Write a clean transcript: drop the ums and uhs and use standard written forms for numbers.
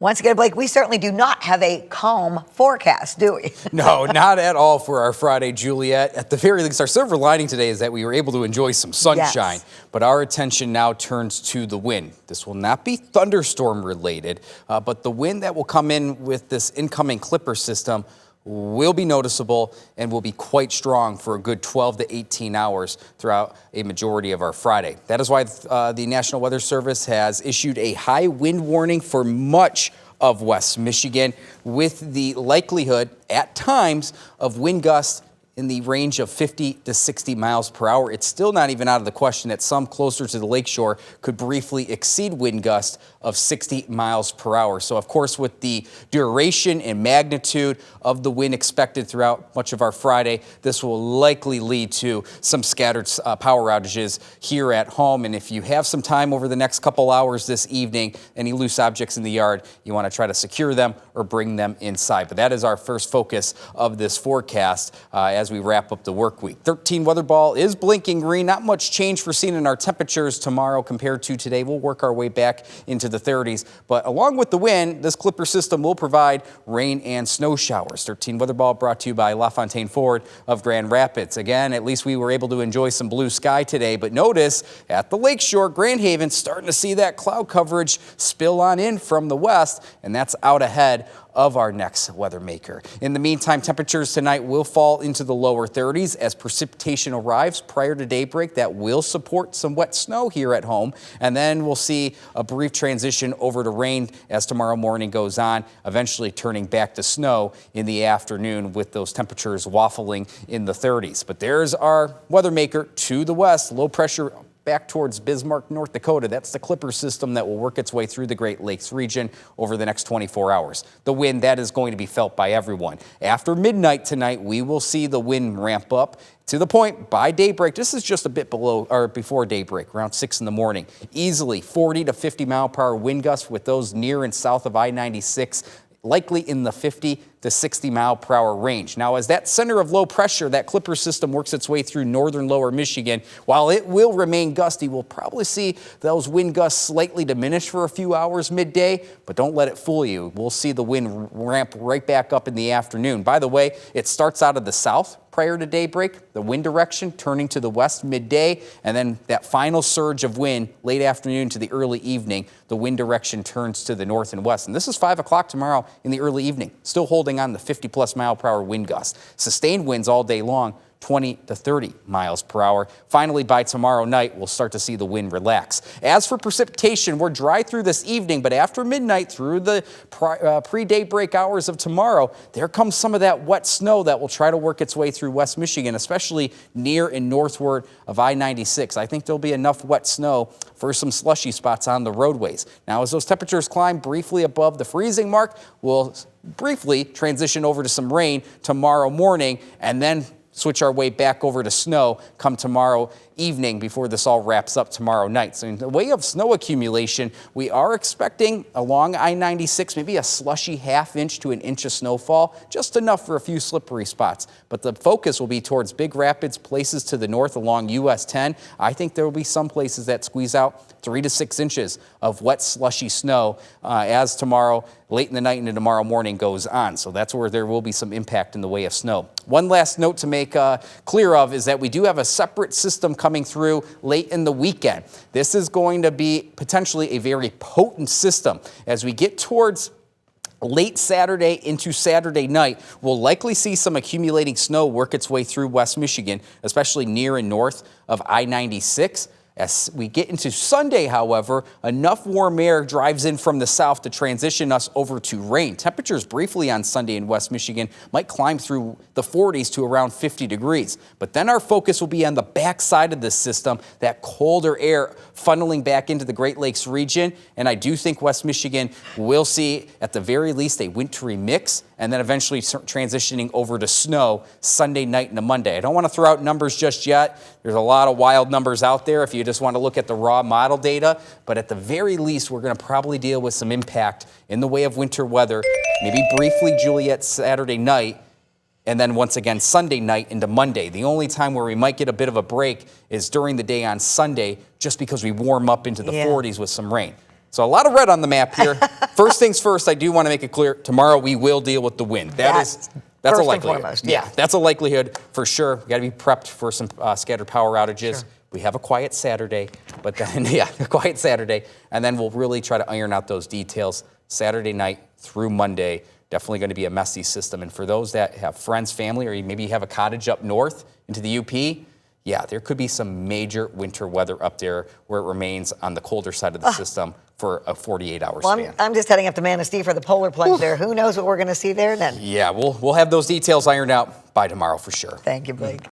Once again, Blake, we certainly do not have a calm forecast, do we? No, not at all for our Friday, Juliet. At the very least, our silver lining today is that we were able to enjoy some sunshine, Yes. but our attention now turns to the wind. This will not be thunderstorm related, but the wind that will come in with this incoming Clipper system will be noticeable and will be quite strong for a good 12 to 18 hours throughout a majority of our Friday. That is why the National Weather Service has issued a high wind warning for much of West Michigan, with the likelihood at times of wind gusts in the range of 50 to 60 miles per hour. It's still not even out of the question that some closer to the lakeshore could briefly exceed wind gusts of 60 miles per hour. So, of course, with the duration and magnitude of the wind expected throughout much of our Friday, this will likely lead to some scattered power outages here at home. And if you have some time over the next couple hours this evening, any loose objects in the yard, you want to try to secure them or bring them inside. But that is our first focus of this forecast as we wrap up the work week. 13 weather ball is blinking green. Not much change foreseen in our temperatures tomorrow compared to today. We'll work our way back into the 30s. But along with the wind, this Clipper system will provide rain and snow showers. 13 weather ball brought to you by LaFontaine Ford of Grand Rapids. Again, at least we were able to enjoy some blue sky today. But notice at the lakeshore, Grand Haven, starting to see that cloud coverage spill on in from the west, and that's out ahead of our next weather maker. In the meantime, temperatures tonight will fall into the lower 30s as precipitation arrives prior to daybreak. That will support some wet snow here at home. And then we'll see a brief transition over to rain as tomorrow morning goes on, eventually turning back to snow in the afternoon with those temperatures waffling in the 30s. But there's our weather maker to the west, low pressure back towards Bismarck, North Dakota. That's the Clipper system that will work its way through the Great Lakes region over the next 24 hours. The wind, that is going to be felt by everyone. After midnight tonight, we will see the wind ramp up to the point by daybreak. This is just a bit below or before daybreak, around 6 in the morning. Easily 40 to 50 mile per hour wind gusts with those near and south of I-96, likely in the 50 to 60 mile per hour range. Now, as that center of low pressure, that Clipper system works its way through northern lower Michigan, while it will remain gusty, we'll probably see those wind gusts slightly diminish for a few hours midday, but don't let it fool you. We'll see the wind ramp right back up in the afternoon. By the way, it starts out of the south prior to daybreak, the wind direction turning to the west midday, and then that final surge of wind late afternoon to the early evening, the wind direction turns to the north and west. And this is 5 o'clock tomorrow in the early evening, still holding on the 50-plus mile per hour wind gusts. Sustained winds all day long, 20 to 30 miles per hour. Finally, by tomorrow night, we'll start to see the wind relax. As for precipitation, we're dry through this evening, but after midnight through the pre-daybreak hours of tomorrow, there comes some of that wet snow that will try to work its way through West Michigan, especially near and northward of I-96. I think there'll be enough wet snow for some slushy spots on the roadways. Now, as those temperatures climb briefly above the freezing mark, we'll briefly transition over to some rain tomorrow morning, and then switch our way back over to snow come tomorrow evening before this all wraps up tomorrow night. So in the way of snow accumulation, we are expecting along I-96 maybe a slushy ½ to an inch of snowfall, just enough for a few slippery spots. But the focus will be towards Big Rapids, places to the north along US 10. I think there will be some places that squeeze out 3 to 6 inches of wet, slushy snow as tomorrow, late in the night into tomorrow morning goes on. So that's where there will be some impact in the way of snow. One last note to make clear of is that we do have a separate system coming through late in the weekend. This is going to be potentially a very potent system. As we get towards late Saturday into Saturday night, we'll likely see some accumulating snow work its way through West Michigan, especially near and north of I-96. As we get into Sunday, however, enough warm air drives in from the south to transition us over to rain. Temperatures briefly on Sunday in West Michigan might climb through the 40s to around 50 degrees. But then our focus will be on the backside of this system, that colder air funneling back into the Great Lakes region. And I do think West Michigan will see, at the very least, a wintry mix, and then eventually transitioning over to snow Sunday night into Monday. I don't want to throw out numbers just yet. There's a lot of wild numbers out there if you just want to look at the raw model data. But at the very least, we're going to probably deal with some impact in the way of winter weather, maybe briefly Juliet Saturday night, and then once again Sunday night into Monday. The only time where we might get a bit of a break is during the day on Sunday, just because we warm up into the 40s with some rain. So a lot of red on the map here. First things first, I do want to make it clear, tomorrow we will deal with the wind. That's a first and likelihood. foremost, yeah. That's a likelihood for sure. We got to be prepped for some scattered power outages. Sure. We have a quiet Saturday, but then, a quiet Saturday, and then we'll really try to iron out those details Saturday night through Monday. Definitely going to be a messy system. And for those that have friends, family, or maybe you have a cottage up north into the UP, yeah, there could be some major winter weather up there where it remains on the colder side of the system for a 48-hour span. I'm just heading up to Manistee for the polar plunge there. Who knows what we're going to see there then? Yeah, we'll have those details ironed out by tomorrow for sure. Thank you, Blake.